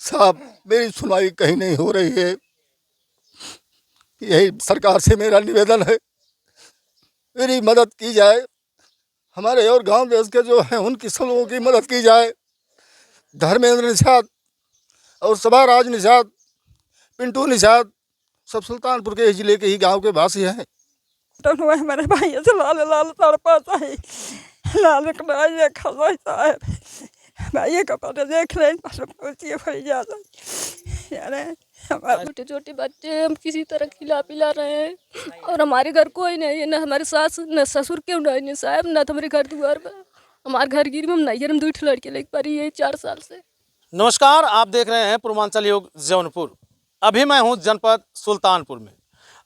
साहब मेरी सुनवाई कहीं नहीं हो रही है। यही सरकार से मेरा निवेदन है, मेरी मदद की जाए। हमारे और गांव देश के जो हैं उनकी सब लोगों की मदद की जाए। धर्मेंद्र निषाद और सभाराज निषाद, पिंटू निषाद, सब सुल्तानपुर के जिले के ही गांव के वासी हैं। तो हमारे भाई से लाल लाल तड़पाता है, लाल कनाइए खसाता है भाई का पता देख लें हो जाता यानी हमारे छोटे छोटे बच्चे हम किसी तरह खिला पिला रहे हैं और हमारे घर कोई नहीं है, न हमारे सास न ससुर क्यों नहीं साहब, न तो हमारे घर द्वार पर हमारे घर गिर में हम नहीं हम 2 लड़के लेके पड़ी है 4 साल से। नमस्कार, आप देख रहे हैं पूर्वांचल योग जौनपुर। अभी मैं हूं जनपद सुल्तानपुर में।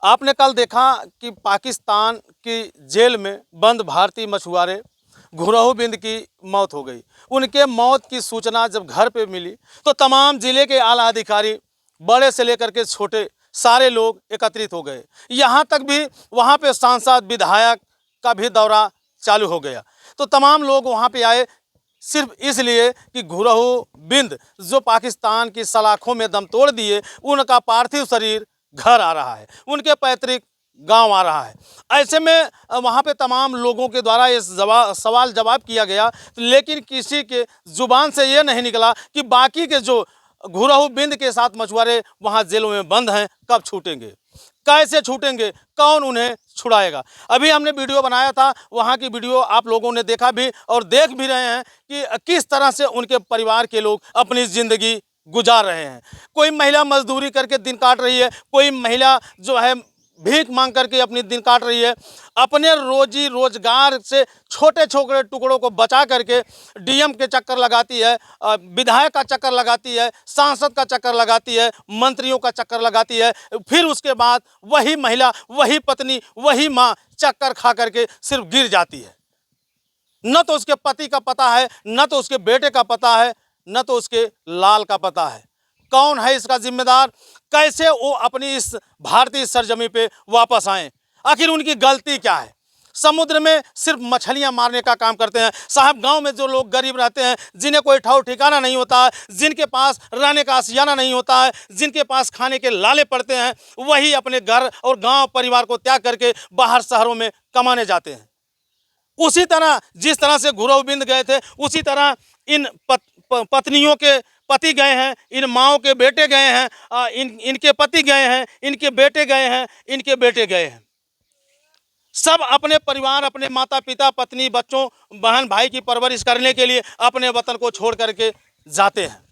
आपने कल देखा कि पाकिस्तान की जेल में बंद भारतीय मछुआरे घुरहु बिंद की मौत हो गई। उनके मौत की सूचना जब घर पे मिली तो तमाम जिले के आला अधिकारी, बड़े से लेकर के छोटे, सारे लोग एकत्रित हो गए। यहाँ तक भी वहाँ पे सांसद, विधायक का भी दौरा चालू हो गया। तो तमाम लोग वहाँ पे आए सिर्फ इसलिए कि घुरहु बिंद जो पाकिस्तान की सलाखों में दम तोड़ दिए, उनका पार्थिव शरीर घर आ रहा है, उनके पैतृक गांव आ रहा है। ऐसे में वहाँ पे तमाम लोगों के द्वारा ये सवाल जवाब किया गया, लेकिन किसी के जुबान से ये नहीं निकला कि बाकी के जो घुरहु बिंद के साथ मछुआरे वहाँ जेलों में बंद हैं, कब छूटेंगे, कैसे छूटेंगे, कौन उन्हें छुड़ाएगा। अभी हमने वीडियो बनाया था, वहाँ की वीडियो आप लोगों ने देखा भी और देख भी रहे हैं कि किस तरह से उनके परिवार के लोग अपनी ज़िंदगी गुजार रहे हैं। कोई महिला मजदूरी करके दिन काट रही है, कोई महिला जो है भीख मांग करके अपनी दिन काट रही है। अपने रोजी रोजगार से छोटे छोटे टुकड़ों को बचा करके डीएम के चक्कर लगाती है, विधायक का चक्कर लगाती है, सांसद का चक्कर लगाती है, मंत्रियों का चक्कर लगाती है। फिर उसके बाद वही महिला, वही पत्नी, वही माँ चक्कर खा करके सिर्फ गिर जाती है। न तो उसके पति का पता है, न तो उसके बेटे का पता है, न तो उसके लाल का पता है। कौन है इसका जिम्मेदार? कैसे वो अपनी इस भारतीय सरजमी पे वापस आए? आखिर उनकी गलती क्या है? समुद्र में सिर्फ मछलियां मारने का काम करते हैं साहब। गांव में जो लोग गरीब रहते हैं, जिन्हें कोई ठौर ठिकाना नहीं होता है, जिनके पास रहने का आशियाना नहीं होता है, जिनके पास खाने के लाले पड़ते हैं, वही अपने घर और गांव परिवार को त्याग करके बाहर शहरों में कमाने जाते हैं। उसी तरह जिस तरह से घुरहु बिंद गए थे, उसी तरह इन पत्नियों के पति गए हैं, इन माओं के बेटे गए हैं, इनके पति गए हैं, इनके बेटे गए हैं, इनके बेटे गए हैं। सब अपने परिवार, अपने माता पिता, पत्नी, बच्चों, बहन भाई की परवरिश करने के लिए अपने वतन को छोड़ करके जाते हैं।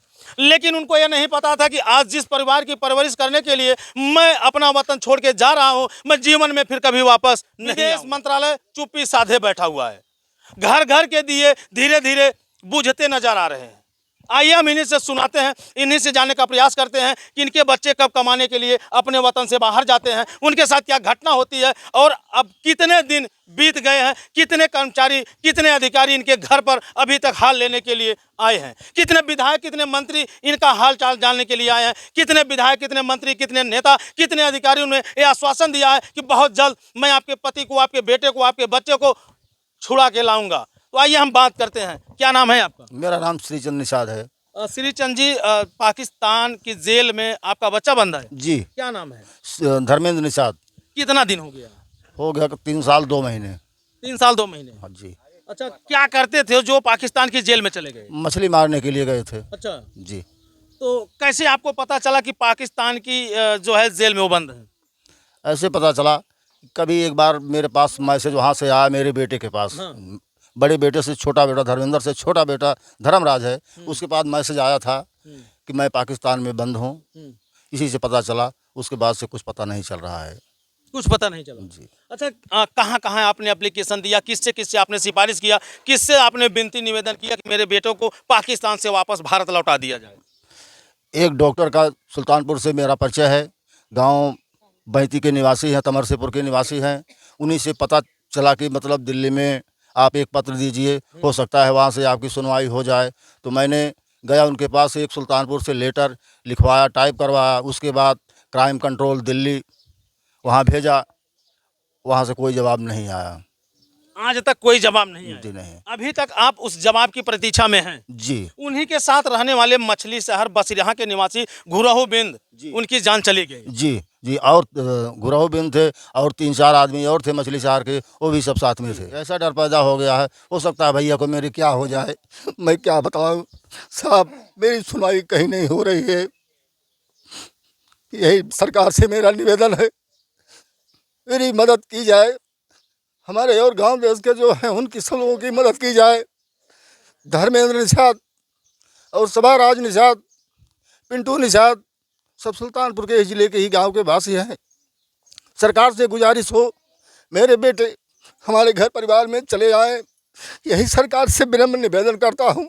लेकिन उनको यह नहीं पता था कि आज जिस परिवार की परवरिश करने के लिए मैं अपना वतन छोड़ के जा रहा हूं, मैं जीवन में फिर कभी वापस नहीं। विदेश मंत्रालय चुप्पी साधे बैठा हुआ है। घर घर के दिए धीरे धीरे बुझते नजर आ रहे हैं। आइए हम इन्हीं से सुनाते हैं, इन्हीं से जानने का प्रयास करते हैं कि इनके बच्चे कब कमाने के लिए अपने वतन से बाहर जाते हैं, उनके साथ क्या घटना होती है और अब कितने दिन बीत गए हैं, कितने कर्मचारी, कितने अधिकारी इनके घर पर अभी तक हाल लेने के लिए आए हैं, कितने विधायक, कितने मंत्री इनका हाल चाल जानने के लिए आए हैं, कितने विधायक, कितने मंत्री, कितने नेता, कितने अधिकारियों ने यह आश्वासन दिया है कि बहुत जल्द मैं आपके पति को, आपके बेटे को, आपके बच्चे को छुड़ा के लाऊंगा। तो आइए हम बात करते हैं। क्या नाम है आपका? मेरा नाम श्रीचंद निषाद है। श्रीचंद जी, पाकिस्तान की जेल में आपका बच्चा बंद है जी। क्या नाम है? धर्मेंद्र निषाद। कितना दिन हो गया? हो गया 3 साल 2 महीने। 3 साल 2 महीने। हाँ जी। अच्छा, क्या करते थे जो पाकिस्तान की जेल में चले गए? मछली मारने के लिए गए थे। अच्छा जी। तो कैसे आपको पता चला कि पाकिस्तान की जो है जेल में वो बंद है? ऐसे पता चला, कभी एक बार मेरे पास मैसेज वहाँ से आया मेरे बेटे के पास। हाँ। बड़े बेटे से छोटा बेटा धर्मेंद्र से छोटा बेटा धर्मराज है, उसके पास मैसेज आया था कि मैं पाकिस्तान में बंद हूँ। इसी से पता चला, उसके बाद से कुछ पता नहीं चल रहा है। कुछ पता नहीं चला जी। अच्छा, कहाँ कहाँ आपने एप्लीकेशन दिया, किससे किससे आपने सिफारिश किया, किससे आपने विनती निवेदन किया कि मेरे बेटों को पाकिस्तान से वापस भारत लौटा दिया जाए? एक डॉक्टर का सुल्तानपुर से मेरा परिचय है, गांव बैती के निवासी हैं, तमरसेपुर के निवासी हैं। उन्हीं से पता चला कि मतलब दिल्ली में आप एक पत्र दीजिए, हो सकता है वहाँ से आपकी सुनवाई हो जाए। तो मैंने गया उनके पास, एक सुल्तानपुर से लेटर लिखवाया, टाइप करवाया, उसके बाद क्राइम कंट्रोल दिल्ली वहाँ भेजा, वहाँ से कोई जवाब नहीं आया। आज तक कोई जवाब नहीं जी आया। नहीं। अभी तक आप उस जवाब की प्रतीक्षा में हैं। जी उन्हीं के साथ रहने वाले मछली शहर बसिरहा के निवासी घुरहु बिंद, जी। उनकी जान चली गई। जी जी। और गुरहु बिन थे और 3-4 आदमी और थे मछली शहर के, वो भी सब साथ में थे। ऐसा डर पैदा हो गया है, हो सकता है भैया को मेरी क्या हो जाए, मैं क्या बताऊं साहब। मेरी सुनवाई कहीं नहीं हो रही है। यही सरकार से मेरा निवेदन है, मेरी मदद की जाए। हमारे और गांव देश के जो हैं उनकी सब लोगों की मदद की जाए। धर्मेंद्र निषाद और सभाराज निषाद, पिंटू निषाद, सब सुल्तानपुर के ज़िले के ही गांव के वासी हैं। सरकार से गुजारिश हो, मेरे बेटे हमारे घर परिवार में चले आए, यही सरकार से विनम्र निवेदन करता हूं।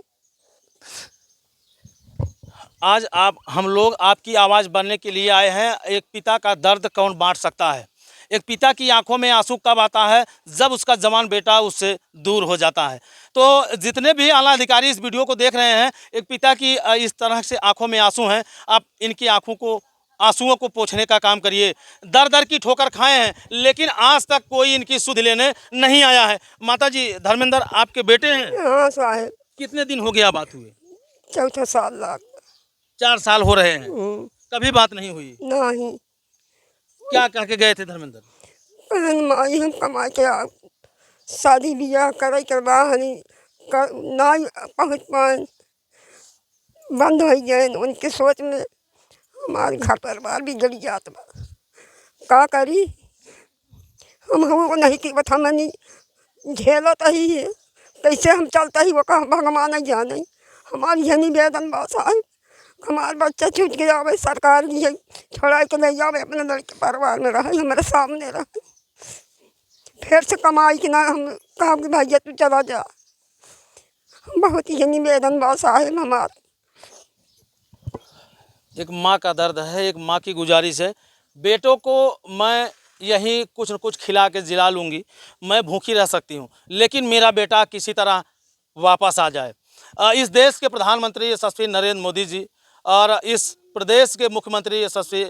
आज हम लोग आपकी आवाज़ बनने के लिए आए हैं। एक पिता का दर्द कौन बांट सकता है। एक पिता की आंखों में आंसू कब आता है, जब उसका जवान बेटा उससे दूर हो जाता है। तो जितने भी आला अधिकारी इस वीडियो को देख रहे हैं, एक पिता की इस तरह से आंखों में आंसू हैं। आप इनकी आंसुओं को पोंछने का काम करिए। दर दर की ठोकर खाए हैं, लेकिन आज तक कोई इनकी सुध लेने नहीं आया है। माता जी, धर्मेंद्र आपके बेटे हैं? हाँ साहब, कितने दिन हो गया बात हुए? 4 साल लग 4 साल हो रहे हैं, कभी बात नहीं हुई? नहीं। क्या कह के गए थे धर्मेंद्र? पहले माई हम कमा के आ शादी ब्याह करे के बाद ना पहुँच पाए, बंद हो गए। उनके सोच में हमारे घर परिवार भी जल जात बा। का करी हम को नहीं कि बता मनी झेलत ही है, कैसे हम चलता ही वो का भगवान ही जाने। हमारी यही निवेदन बस है, हमारे बच्चा छूट के जावे, सरकार जी है छोड़ा के ले जावे, अपने लड़के परिवार में रहे, हमारे सामने रहे। फिर से कमाई कि ना हम कहा कि भैया तू चला जा। बहुत ही निवेदन बस है हमारा। एक माँ का दर्द है, एक माँ की गुजारिश है। बेटों को मैं यहीं कुछ न कुछ खिला के जिला लूँगी, मैं भूखी रह सकती हूँ, लेकिन मेरा बेटा किसी तरह वापस आ जाए। इस देश के प्रधानमंत्री यशस्वी नरेंद्र मोदी जी और इस प्रदेश के मुख्यमंत्री यशस्वी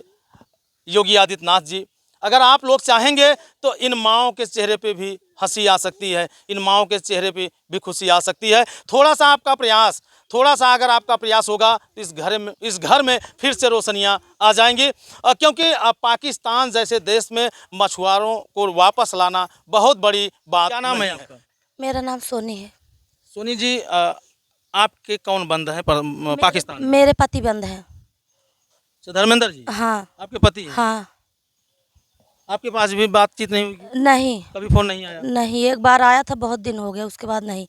योगी आदित्यनाथ जी, अगर आप लोग चाहेंगे तो इन माँओं के चेहरे पे भी हंसी आ सकती है, इन माँओं के चेहरे पे भी खुशी आ सकती है। थोड़ा सा आपका प्रयास, थोड़ा सा अगर आपका प्रयास होगा तो इस घर में फिर से रोशनियाँ आ जाएंगी। क्योंकि पाकिस्तान जैसे देश में मछुआरों को वापस लाना बहुत बड़ी बात। क्या नाम है आपका? मेरा नाम सोनी है। सोनी जी, आपके कौन बंद है पाकिस्तान? मेरे पति बंद हैं। धर्मेंद्र जी? हाँ। आपके पति हैं? हाँ। आपके पास भी बातचीत नहीं हुई? नहीं। कभी फोन नहीं आया? नहीं, एक बार आया था, बहुत दिन हो गए, उसके बाद नहीं।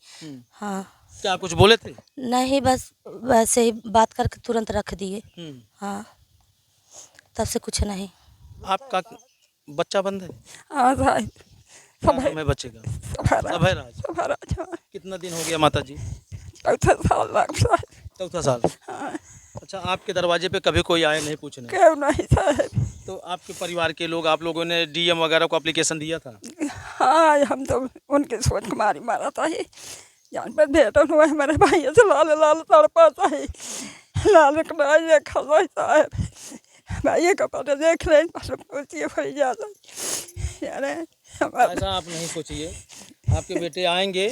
हाँ। क्या कुछ बोले थे? नहीं, बस वैसे ही बात करके तुरंत रख दिए। हाँ, तब से कुछ नहीं। आपका बच्चा बंद है? हाँ साहब, क्या नाम है बच्चे का? सभयराज। कितना दिन हो गया माता जी? 4 साल लग साहब। 4 साल। हाँ। अच्छा, आपके दरवाजे पे कभी कोई आया नहीं पूछने? क्यों नहीं साहब। तो आपके परिवार के लोग, आप लोगों ने डीएम वगैरह को एप्लीकेशन दिया था? हाँ, हम तो उनके सोच कुमारी मारा था ही जान पर बेटा हुआ हमारे भाई से लाल लाल तड़पाता है, लाल कनाई खजा साहब भाई का पता देख लें पहुँचिए हो जाता यार। ऐसा आप नहीं सोचिए, आपके बेटे आएंगे,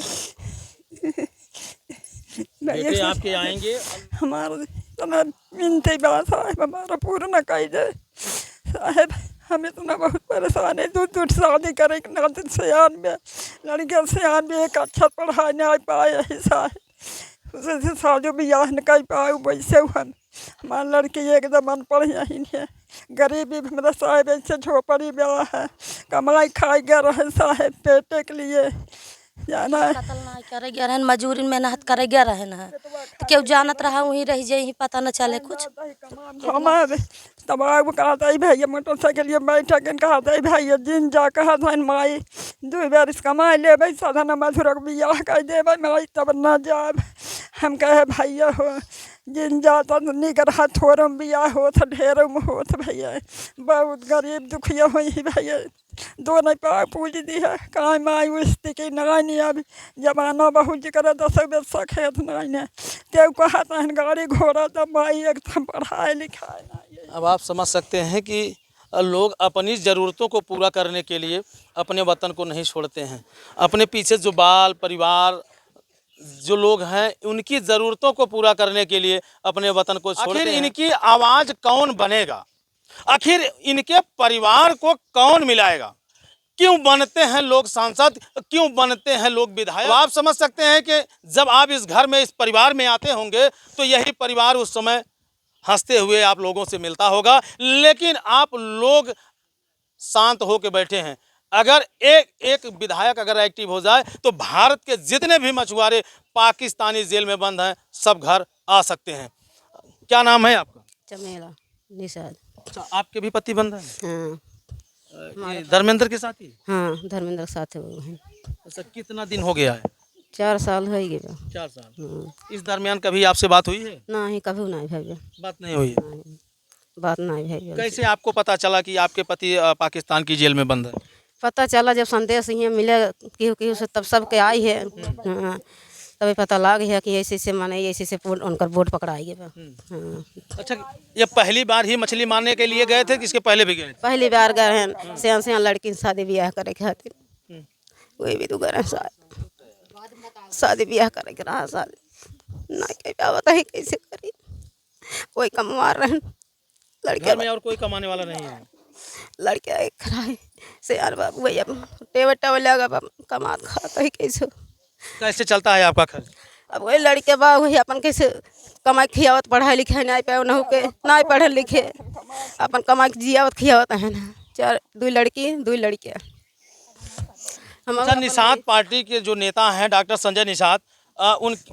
बेटे आपके आएंगे। हमारा इतना मिनती बात साहब हमारा पूरा न कही जाए साहब। हम इतना बहुत परेशान है, दूर शादी करे ना सियान में लड़कियाँ सियान में एक अच्छा पढ़ाई नहीं पाए है साहब, उसे शादी ब्याह नहीं कर पाए। वैसे हम हमारी लड़की एकदम अनपढ़ ही है, गरीबी भी मेरा साहब ऐसे झोपड़ी ब्याह है, कमाई खाई गया रहे साहब पेटे के लिए जाना है। कतल नहीं करे गया रहन, मजूरी मेहनत करे गया रहे ना, तो क्यों जानत रहा वहीं रह जाए, ही पता न चले कुछ। हमारे तबाह कहता है भैया मोटरसाइकिल बैठा के कहता है भैया जिन जा कहा था माई 2 बार कमाई ले भाई साधन मधुर बियाह कर दे माई तब न जाए। हम कहे भैया हो जिन जाता निकर थोड़म बियाह हो था ढेरों में हो था भैया, बहुत गरीब दुखिया हुई भैया, 2 नहीं पा पूछ दी है कहाँ माई उस्ती की नहीं। अब जमाना बहुत करे 10 बेसा खेत नहीं तेव कहा था गाड़ी घोड़ा तब माई एकदम पढ़ाई लिखाई नहीं। अब आप समझ सकते हैं कि लोग अपनी ज़रूरतों को पूरा करने के लिए अपने वतन को नहीं छोड़ते हैं। अपने पीछे जो बाल परिवार जो लोग हैं उनकी ज़रूरतों को पूरा करने के लिए अपने वतन को छोड़ते हैं। आखिर इनकी आवाज़ कौन बनेगा? आखिर इनके परिवार को कौन मिलाएगा? क्यों बनते हैं लोग सांसद, क्यों बनते हैं लोग विधायक? आप समझ सकते हैं कि जब आप इस घर में, इस परिवार में आते होंगे तो यही परिवार उस समय हंसते हुए आप लोगों से मिलता होगा, लेकिन आप लोग शांत होकर बैठे हैं। अगर एक विधायक अगर एक्टिव हो जाए तो भारत के जितने भी मछुआरे पाकिस्तानी जेल में बंद हैं सब घर आ सकते हैं। क्या नाम है आपका? चमेला निषाद। अच्छा, आपके भी पति बंद हैं? हाँ ये धर्मेंद्र के साथ ही? हाँ, धर्मेंद्र के साथ वो हैं। अच्छा, कितना दिन हो गया है? 4 साल हो गए। 4 साल। हाँ। इस दरमियान कभी आपसे बात हुई है? नहीं, कभी नहीं भैया, बात नहीं हुई है। नहीं, बात नहीं भैया। कैसे आपको पता चला कि आपके पति पाकिस्तान की जेल में बंद है? पता चला जब संदेश ये मिले कि से तब सबके आई है। हाँ, तभी पता लग गया कि ऐसे से माने ऐसे से उनका बोट पकड़ाई गए। हाँ। अच्छा, ये पहली बार ही मछली मारने के लिए गए थे कि इसके पहले भी गए थे? पहली बार गए हैं सियान सियान लड़की शादी ब्याह करे खातिर। वही भी तो गए हैं शादी ब्याह करे के रहा शादी ना के बता ही कैसे करी। कोई कमा रहे हैं लड़के घर में और कोई कमाने वाला नहीं है? लड़के एक खराए से यार बाबू भैया टेबल टेबल लगा कमात खाता ही कैसे। कैसे चलता है आपका खर्च? अब वही लड़के बाबू भैया अपन कैसे कमाई खियावत पढ़ाई लिखाई नहीं पाए न के नहीं पढ़े लिखे अपन कमाई जियावत खियावत है ना। 2 लड़की 2 लड़के। अच्छा, निषाद पार्टी के जो नेता हैं डॉक्टर संजय निषाद,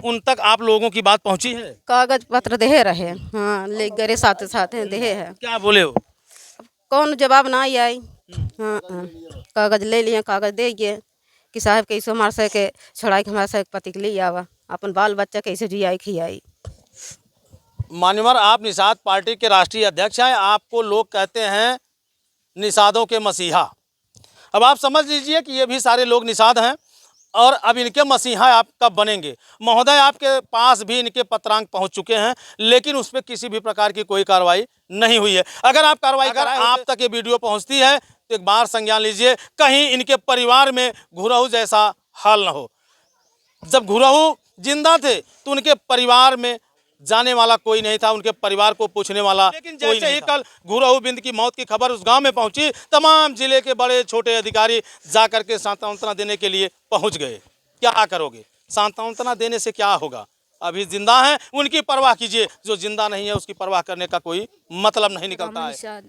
उन तक आप लोगों की बात पहुंची है? कागज पत्र दे रहे। हाँ, ले गए साथ साथ दे है। क्या बोले हो? कौन जवाब ना आई। हाँ, कागज ले लिए, कागज दे गए कि साहब कैसे हमारे से के छोड़ाई के हमारे से पति के लिए आवा अपन बाल बच्चा कैसे जियाई खियाई। मान्यवर, आप निषाद पार्टी के राष्ट्रीय अध्यक्ष हैं, आपको लोग कहते हैं निषादों के मसीहा। अब आप समझ लीजिए कि ये भी सारे लोग निषाद हैं और अब इनके मसीहा आप कब बनेंगे? महोदय, आपके पास भी इनके पत्रांक पहुंच चुके हैं, लेकिन उस पर किसी भी प्रकार की कोई कार्रवाई नहीं हुई है। अगर आप कार्रवाई कराएं, आप तक ये वीडियो पहुंचती है तो एक बार संज्ञान लीजिए, कहीं इनके परिवार में घुरहु जैसा हाल न हो। जब घुरहु जिंदा थे तो उनके परिवार में जाने वाला कोई नहीं था, उनके परिवार को पूछने वाला। लेकिन जैसे ही कल घुरहु बिंद की मौत की खबर उस गांव में पहुंची, तमाम जिले के बड़े छोटे अधिकारी जाकर के सांत्वना देने के लिए पहुंच गए। क्या करोगे? सांत्वना देने से क्या होगा? अभी जिंदा हैं, उनकी परवाह कीजिए। जो जिंदा नहीं है उसकी परवाह करने का कोई मतलब नहीं निकलता है।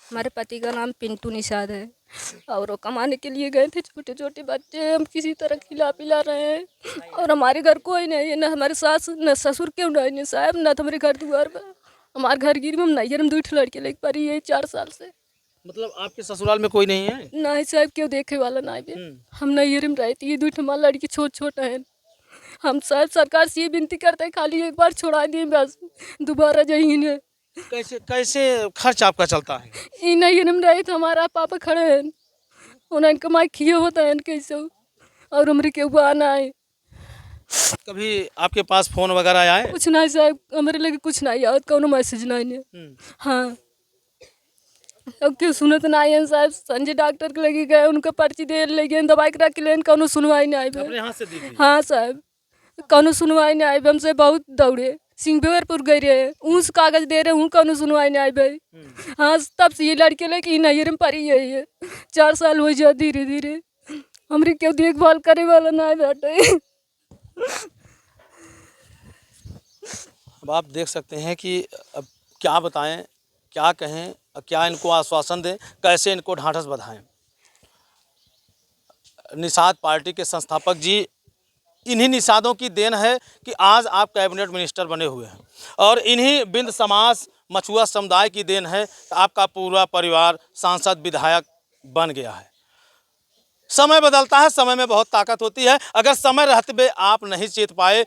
हमारे पति का नाम पिंटू निषाद है और वो कमाने के लिए गए थे। छोटे छोटे बच्चे हम किसी तरह खिला पिला रहे हैं और हमारे घर कोई नहीं है, न हमारे सास न ससुर क्यों नहीं साहब, न तो हमारे घर द्वार पर। हमारे घर गिर में हम नैयर में 2 लड़के लेके पा रही है 4 साल से। मतलब आपके ससुराल में कोई नहीं है? नहीं साहब, क्यों देखे वाला नहीं भी। हम नैयर में रहती है, 2 हमारे लड़की छोटा है। हम शायद सरकार से ये विनती करते हैं खाली एक बार छोड़ा दिए बस, दोबारा जाइए। कैसे खर्च आपका चलता है? ई नहीं रहे तो हमारा पापा खड़े हैं, उन्हें कमाई किए होता है कैसे और हमारे के आना है। कभी आपके पास फोन वगैरह आया है? कुछ नहीं साहब, हमारे लगे कुछ नहीं आया, कौन मैसेज नहीं है। हाँ, अब क्यों सुनत नहीं है साहब। संजय डॉक्टर के लगे गए, उनका पर्ची दे लगे, दवाई करा के लेन, कौन सुनवाई नहीं आई। अपने हाथ से दी थी? हाँ साहब, कौन सुनवाई नहीं आई। हमसे बहुत दौड़े, सिंहपुर गए रहे, ऊँस कागज दे रहे हूँ, कौन सुनवाई नहीं आई भाई। हाँ, तब से ये लड़के लेके नैयर में पड़ी है। 4 साल हो जाए, धीरे धीरे हमारी क्यों देखभाल करे वाला नहीं बैठे। अब आप देख सकते हैं कि अब क्या बताएं, क्या कहें, क्या इनको आश्वासन दें, कैसे इनको ढांढस बंधाएं। निषाद पार्टी के संस्थापक जी, इन्हीं निषादों की देन है कि आज आप कैबिनेट मिनिस्टर बने हुए हैं और इन्हीं बिंद समाज मछुआ समुदाय की देन है कि आपका पूरा परिवार सांसद विधायक बन गया है। समय बदलता है, समय में बहुत ताकत होती है। अगर समय रहते हुए आप नहीं चेत पाए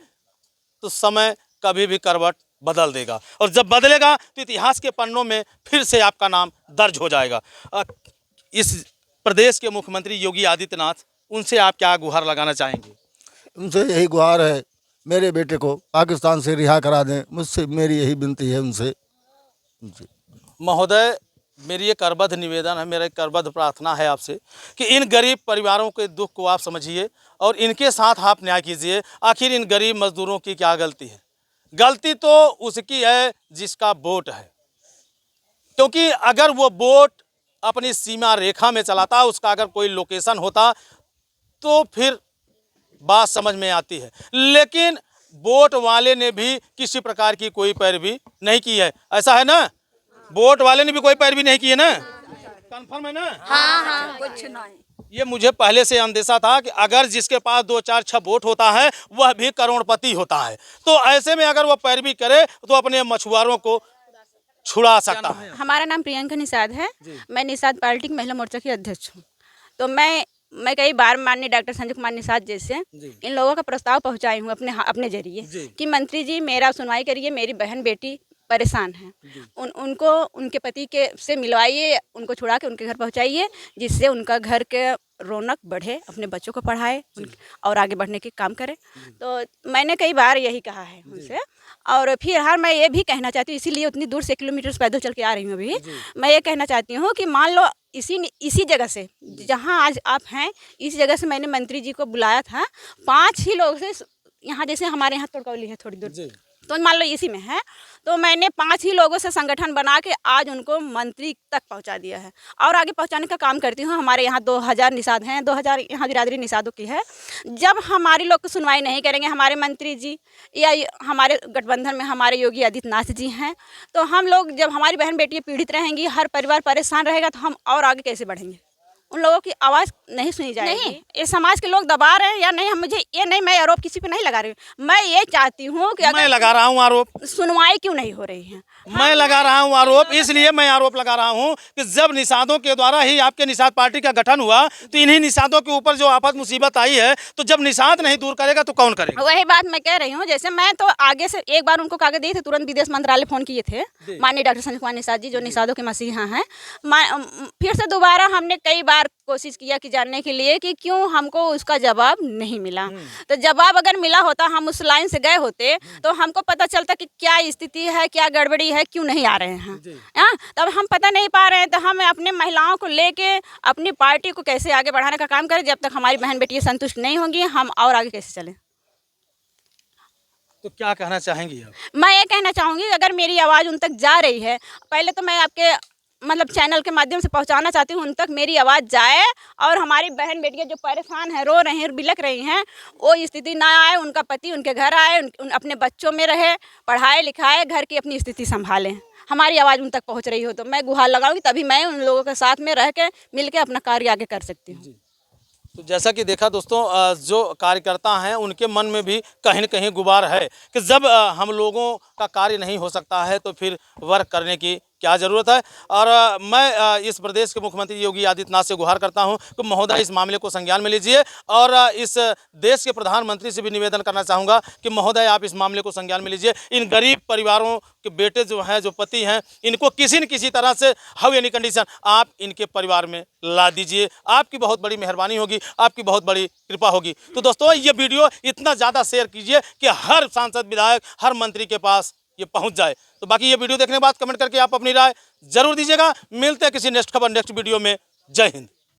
तो समय कभी भी करवट बदल देगा और जब बदलेगा तो इतिहास के पन्नों में फिर से आपका नाम दर्ज हो जाएगा। इस प्रदेश के मुख्यमंत्री योगी आदित्यनाथ, उनसे आप क्या गुहार लगाना चाहेंगे? उनसे यही गुहार है, मेरे बेटे को पाकिस्तान से रिहा करा दें, मुझसे मेरी यही विनती है उनसे। महोदय, मेरी एक करबद्ध निवेदन है, मेरा एक करबद्ध प्रार्थना है आपसे कि इन गरीब परिवारों के दुख को आप समझिए और इनके साथ आप न्याय कीजिए। आखिर इन गरीब मजदूरों की क्या गलती है? गलती तो उसकी है जिसका वोट है, क्योंकि अगर वो वोट अपनी सीमा रेखा में चलाता, उसका अगर कोई लोकेशन होता तो फिर बात समझ में आती है। लेकिन वोट वाले ने भी किसी प्रकार की कोई पैरवी नहीं की है, ऐसा है ना? वोट वाले ने भी कोई पैरवी नहीं की है ना? कंफर्म है ना? हाँ कुछ नहीं। ये मुझे पहले से अंदेशा था कि अगर जिसके पास 2 4 6 वोट होता है वह भी करोड़पति होता है, तो ऐसे में अगर वह पैरवी करे तो अपने मछुआरों को छुड़ा सकता है। हमारा नाम प्रियंका निषाद है। मैं निषाद पार्टी की महिला मोर्चा की अध्यक्ष हूँ। तो मैं कई बार माननीय डॉक्टर संजय कुमार निषाद जैसे इन लोगों का प्रस्ताव पहुंचाई हूँ अपने जरिए कि मंत्री जी मेरा सुनवाई करिए, मेरी बहन बेटी परेशान है, उनको उनके पति के से मिलवाइए, उनको छुड़ा के उनके घर पहुंचाइए, जिससे उनका घर के रौनक बढ़े, अपने बच्चों को पढ़ाए और आगे बढ़ने के काम करे। तो मैंने कई बार यही कहा है उनसे। और फिर मैं ये भी कहना चाहती हूँ, इसीलिए उतनी दूर से किलोमीटर पैदल चल के आ रही हूँ अभी। मैं ये कहना चाहती हूँ कि मान लो इसी जगह से जहाँ आज आप हैं, इस जगह से मैंने मंत्री जी को बुलाया था, 5 ही लोग से यहाँ, जैसे हमारे यहाँ तोड़कौली है थोड़ी दूर, तो मान लो इसी में है, तो मैंने 5 ही लोगों से संगठन बना के आज उनको मंत्री तक पहुंचा दिया है और आगे पहुंचाने का काम करती हूं। हमारे यहाँ 2000 निषाद हैं, 2000 यहाँ बिरादरी निषादों की है। जब हमारी लोग की सुनवाई नहीं करेंगे हमारे मंत्री जी या हमारे गठबंधन में हमारे योगी आदित्यनाथ जी हैं, तो हम लोग, जब हमारी बहन बेटियाँ पीड़ित रहेंगी, हर परिवार परेशान रहेगा, तो हम और आगे कैसे बढ़ेंगे? उन लोगों की आवाज़ नहीं सुनी जाएगी। नहीं, ये समाज के लोग दबा रहे हैं या नहीं, हम मुझे ये नहीं, मैं आरोप किसी पे नहीं लगा रही हूँ। मैं ये चाहती हूँ कि मैं लगा रहा हूँ आरोप, सुनवाई क्यों नहीं हो रही है? मैं लगा रहा हूँ आरोप, इसलिए मैं आरोप लगा रहा हूँ कि जब निषादों के द्वारा ही आपके निषाद पार्टी का गठन हुआ, तो इन्हीं निषादों के ऊपर जो आफत मुसीबत आई है, तो जब निषाद नहीं दूर करेगा तो कौन करेगा? वही बात मैं कह रही हूँ। जैसे मैं तो आगे से एक बार उनको कागज दिए थे, तुरंत विदेश मंत्रालय फ़ोन किए थे माननीय डॉक्टर संजय कुमार निषाद जी, जो निषादों के मसीहा हैं। फिर से दोबारा हमने कई बार कोशिश किया कि जानने के लिए कि क्यों हमको उसका जवाब नहीं मिला। तो जवाब अगर मिला होता, हम उस लाइन से गए होते, तो हमको पता चलता कि क्या स्थिति है, क्या गड़बड़ी है, क्यों नहीं आ रहे हैं। हाँ, तब हम पता नहीं पा रहे हैं, तो हम अपने महिलाओं को लेके अपनी पार्टी को कैसे आगे बढ़ाने का काम करें? जब तक हमारी बहन बेटियाँ संतुष्ट नहीं होंगी, हम और आगे कैसे चलें? तो क्या कहना चाहेंगी आप? मैं ये कहना चाहूँगी, अगर मेरी आवाज़ उन तक जा रही है, पहले तो मैं आपके चैनल के माध्यम से पहुंचाना चाहती हूँ, उन तक मेरी आवाज़ जाए और हमारी बहन बेटियाँ जो परेशान हैं, रो रही हैं, बिलख रही हैं, वो स्थिति ना आए, उनका पति उनके घर आए, अपने बच्चों में रहे, पढ़ाए लिखाए, घर की अपनी स्थिति संभालें। हमारी आवाज़ उन तक पहुँच रही हो तो मैं गुहार लगाऊंगी, तभी मैं उन लोगों के साथ में रह के मिल के अपना कार्य आगे कर सकती हूँ। तो जैसा कि देखा दोस्तों, जो कार्यकर्ता हैं उनके मन में भी कहीं न कहीं गुबार है कि जब हम लोगों का कार्य नहीं हो सकता है तो फिर वर्क करने की क्या ज़रूरत है। और मैं इस प्रदेश के मुख्यमंत्री योगी आदित्यनाथ से गुहार करता हूं कि महोदय इस मामले को संज्ञान में लीजिए, और इस देश के प्रधानमंत्री से भी निवेदन करना चाहूँगा कि महोदय आप इस मामले को संज्ञान में लीजिए। इन गरीब परिवारों के बेटे जो हैं, जो पति हैं, इनको किसी न किसी तरह से हाउ एनी कंडीशन आप इनके परिवार में ला दीजिए। आपकी बहुत बड़ी मेहरबानी होगी, आपकी बहुत बड़ी कृपा होगी। तो दोस्तों, ये वीडियो इतना ज़्यादा शेयर कीजिए कि हर सांसद, विधायक, हर मंत्री के पास ये पहुंच जाए। तो बाकी ये वीडियो देखने के बाद कमेंट करके आप अपनी राय जरूर दीजिएगा। मिलते हैं किसी नेक्स्ट खबर, नेक्स्ट वीडियो में। जय हिंद।